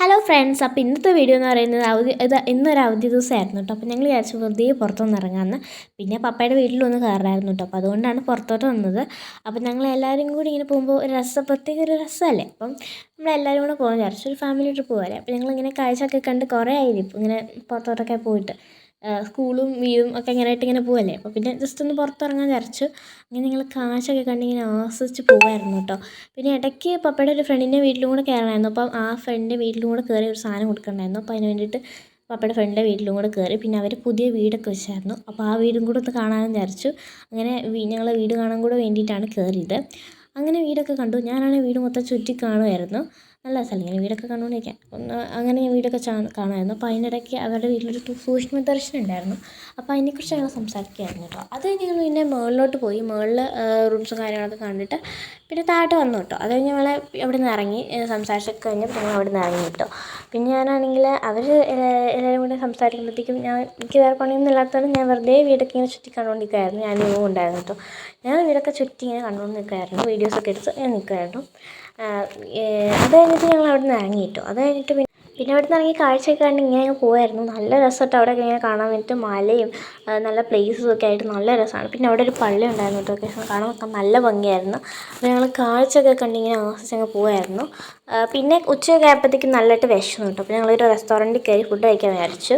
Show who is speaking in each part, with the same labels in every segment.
Speaker 1: Hello friends, അപ്പോൾ ഇന്നത്തെ video എന്ന് പറയുന്നത് ഇന്നൊരു അവധി ദിവസമായിരുന്നു കേട്ടോ. അപ്പോൾ ഞങ്ങൾ വിചാരിച്ചു വെറുതെ പുറത്തൊന്ന് ഇറങ്ങാമെന്ന്. പിന്നെ പപ്പയുടെ വീട്ടിലൊന്ന് കയറായിരുന്നു കേട്ടോ. അപ്പോൾ അതുകൊണ്ടാണ് പുറത്തോട്ട് വന്നത്. അപ്പോൾ ഞങ്ങൾ എല്ലാവരും കൂടി ഇങ്ങനെ പോകുമ്പോൾ പ്രത്യേക ഒരു രസമല്ലേ. അപ്പം നമ്മളെല്ലാവരും കൂടെ പോകാൻ വിചാരിച്ചു, ഒരു ഫാമിലി ട്രിപ്പ് പോലെ. അപ്പോൾ ഞങ്ങളിങ്ങനെ കാഴ്ചയൊക്കെ കണ്ട് കുറേ ആയിരിക്കും ഇങ്ങനെ പുറത്തോട്ടൊക്കെ പോയിട്ട്. സ്കൂളും വീടും ഒക്കെ ഇങ്ങനെ പോവല്ലേ. അപ്പോൾ പിന്നെ ജസ്റ്റ് ഒന്ന് പുറത്തിറങ്ങാൻ വിചാരിച്ചു. അങ്ങനെ ഞങ്ങൾ കാഴ്ചയൊക്കെ കണ്ട് ഇങ്ങനെ ആസ്വദിച്ച് പോവായിരുന്നു കേട്ടോ. പിന്നെ ഇടയ്ക്ക് പപ്പയുടെ ഒരു ഫ്രണ്ടിൻ്റെ വീട്ടിലും കൂടെ കയറണമായിരുന്നു. അപ്പം ആ ഫ്രണ്ടിൻ്റെ വീട്ടിലും കൂടെ കയറി ഒരു സാധനം കൊടുക്കണ്ടായിരുന്നു. അപ്പോൾ അതിന് വേണ്ടിയിട്ട് പപ്പയുടെ ഫ്രണ്ടിൻ്റെ വീട്ടിലും കൂടെ കയറി. പിന്നെ അവർ പുതിയ വീടൊക്കെ വെച്ചായിരുന്നു. അപ്പോൾ ആ വീടും കൂടെ ഒന്ന് കാണാമെന്ന് വിചാരിച്ചു. അങ്ങനെ ഞങ്ങൾ വീട് കാണാൻ കൂടെ വേണ്ടിയിട്ടാണ് കയറിയത്. അങ്ങനെ വീടൊക്കെ കണ്ടു. ഞാനാണെങ്കിൽ വീട് മൊത്തം ചുറ്റി കാണുമായിരുന്നു. നല്ല രസമല്ലേ ഇങ്ങനെ വീടൊക്കെ കണ്ടുകൊണ്ടിരിക്കാൻ. അങ്ങനെ ഞാൻ വീടൊക്കെ കാണുമായിരുന്നു. അപ്പോൾ അതിനിടയ്ക്ക് അവരുടെ വീട്ടിലൊരു സൂക്ഷ്മ ദർശനം ഉണ്ടായിരുന്നു. അപ്പോൾ അതിനെക്കുറിച്ച് ഞങ്ങൾ സംസാരിക്കുകയായിരുന്നു കേട്ടോ. അത് കഴിഞ്ഞ് ഞങ്ങൾ പിന്നെ മുകളിലോട്ട് പോയി. മുകളിൽ റൂംസും കാര്യങ്ങളൊക്കെ കണ്ടിട്ട് പിന്നെ താഴോട്ട് വന്നു കേട്ടോ. അത് കഴിഞ്ഞ് ഞങ്ങൾ അവിടെ നിന്ന് ഇറങ്ങി സംസാരിച്ചൊക്കെ കഴിഞ്ഞപ്പോൾ ഞങ്ങൾ അവിടെ നിന്ന് ഇറങ്ങി കേട്ടോ. പിന്നെ ഞാനാണെങ്കിൽ അവർ എല്ലാവരും കൂടെ സംസാരിക്കുമ്പോഴത്തേക്കും എനിക്ക് വേറെ പണിയൊന്നും ഇല്ലാത്തതുകൊണ്ട് ഞാൻ വെറുതെ വീടൊക്കെ ഇങ്ങനെ ചുറ്റി കണ്ടുകൊണ്ടിരിക്കുകയായിരുന്നു. ഞാൻ ഇവവും ഉണ്ടായിരുന്നു കേട്ടോ. ഞാൻ വീടൊക്കെ ചുറ്റി ഇങ്ങനെ കണ്ടുകൊണ്ട് നിൽക്കുകയായിരുന്നു. വീഡിയോസൊക്കെ എടുത്ത് ഞാൻ നിൽക്കുകയായിരുന്നു. അത് കഴിഞ്ഞിട്ട് ഞങ്ങൾ അവിടെ നിന്ന് ഇറങ്ങി കേട്ടോ. അത് കഴിഞ്ഞിട്ട് പിന്നെ അവിടെ നിന്ന് ഇറങ്ങി കാഴ്ചയൊക്കെ കണ്ട് ഇങ്ങനെ പോകുമായിരുന്നു. നല്ല രസമായിട്ട് അവിടെ ഇങ്ങനെ കാണാൻ വേണ്ടിയിട്ട് മലയും നല്ല പ്ലേസും ഒക്കെ ആയിട്ട് നല്ല രസമാണ്. പിന്നെ അവിടെ ഒരു പള്ളി ഉണ്ടായിരുന്നു കേട്ടോ. ഒക്കെ കാണാൻ നല്ല ഭംഗിയായിരുന്നു. അപ്പോൾ ഞങ്ങൾ കാഴ്ചയൊക്കെ കണ്ട് ഇങ്ങനെ ആസ്വദിച്ചങ്ങ് പോകുമായിരുന്നു. പിന്നെ ഉച്ചയൊക്കെ ആയപ്പോഴത്തേക്കും നല്ലതായിട്ട് വിശന്നു കേട്ടോ. അപ്പോൾ ഞങ്ങളൊരു റെസ്റ്റോറൻറ്റിൽ കയറി ഫുഡ് കഴിക്കാൻ വിചാരിച്ചു.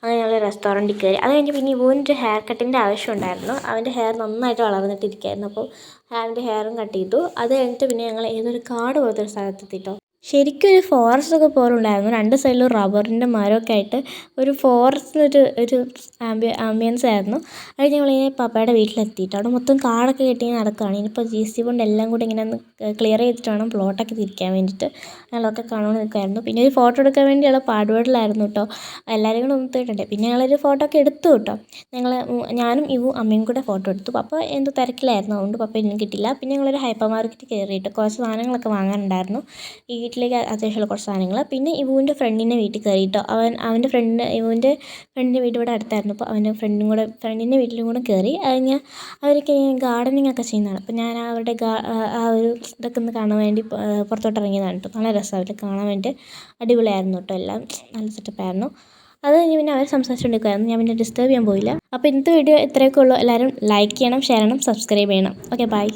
Speaker 1: അങ്ങനെ ഞങ്ങൾ റെസ്റ്റോറൻറ്റിൽ കയറി. അത് കഴിഞ്ഞ് പിന്നെ ഇവൻ്റെ ഹെയർ കട്ടിൻ്റെ ആവശ്യം ഉണ്ടായിരുന്നു. അവൻ്റെ ഹെയർ നന്നായിട്ട് വളർന്നിട്ടിരിക്കുകയായിരുന്നു. അപ്പോൾ അവൻ്റെ ഹെയറും കട്ട് ചെയ്തു. അത് കഴിഞ്ഞിട്ട് പിന്നെ ഞങ്ങൾ ഏതൊരു കാട് പോലത്തെ ഒരു സ്ഥലത്തെത്തിട്ടോ. ശരിക്കും ഒരു ഫോറസ്റ്റൊക്കെ പോലെ ഉണ്ടായിരുന്നു. രണ്ട് സൈഡിലും റബ്ബറിൻ്റെ മരമൊക്കെ ആയിട്ട് ഒരു ഫോറസ്റ്റിലൊരു ആംബിയൻസ് ആയിരുന്നു. അത് ഞങ്ങളിങ്ങനെ പപ്പയുടെ വീട്ടിലെത്തിയിട്ട് അവിടെ മൊത്തം കാടൊക്കെ കെട്ടി നടക്കുകയാണ്. ഇനിയിപ്പോൾ GC കൊണ്ട് എല്ലാം കൂടി ഇങ്ങനെ ഒന്ന് ക്ലിയർ ചെയ്തിട്ട് വേണം പ്ലോട്ടൊക്കെ തിരിക്കാൻ വേണ്ടിയിട്ട്. ഞങ്ങളൊക്കെ കാണാൻ നിൽക്കുമായിരുന്നു. പിന്നെ ഒരു ഫോട്ടോ എടുക്കാൻ വേണ്ടിയുള്ള പാടുപെടലായിരുന്നു കേട്ടോ. എല്ലാവരും കൂടെ ഒന്നിട്ടുണ്ട്. പിന്നെ ഞങ്ങളൊരു ഫോട്ടോ ഒക്കെ എടുത്തു കേട്ടോ. ഞാനും ഇവും അമ്മയും കൂടെ ഫോട്ടോ എടുത്തു. പപ്പ എന്തോ തിരക്കിലായിരുന്നു, അതുകൊണ്ട് പപ്പ ഇന്നും കിട്ടില്ല. പിന്നെ ഞങ്ങളൊരു ഹൈപ്പർ മാർക്കറ്റ് കയറിയിട്ട് കുറച്ച് സാധനങ്ങളൊക്കെ വാങ്ങാനുണ്ടായിരുന്നു. ഈ വീട്ടിലേക്ക് അത്യാവശ്യമുള്ള കുറച്ച് സാധനങ്ങൾ. പിന്നെ ഇവുവിൻ്റെ ഫ്രണ്ടിൻ്റെ വീട്ടിൽ കയറിയിട്ടോ. ഇവുവിൻ്റെ ഫ്രണ്ടിൻ്റെ വീട് ഇവിടെ അടുത്തായിരുന്നു. അപ്പോൾ അവൻ്റെ ഫ്രണ്ടിൻ്റെ വീട്ടിലും കൂടെ കയറി. കഴിഞ്ഞ് അവരൊക്കെ ഗാർഡനിങ് ഒക്കെ ചെയ്യുന്നതാണ്. അപ്പോൾ ഞാൻ അവരുടെ ആ ഒരു ഇതൊക്കെ ഒന്ന് കാണാൻ വേണ്ടി പുറത്തോട്ട് ഇറങ്ങിയതാണ് കേട്ടോ. നല്ല രസമാണ് അവരെ കാണാൻ വേണ്ടി. അടിപൊളിയായിരുന്നു കേട്ടോ. എല്ലാം നല്ല സെറ്റപ്പായിരുന്നു. അത് കഴിഞ്ഞ് പിന്നെ അവർ സംസാരിച്ചുകൊണ്ടിരിക്കുമായിരുന്നു. ഞാൻ പിന്നെ ഡിസ്റ്റർബ് ചെയ്യാൻ പോയില്ല. അപ്പോൾ ഇന്നത്തെ വീഡിയോ ഇത്രയൊക്കെ ഉള്ളൂ. എല്ലാവരും ലൈക്ക് ചെയ്യണം, ഷെയർ ചെയ്യണം, സബ്സ്ക്രൈബ് ചെയ്യണം. Okay, by.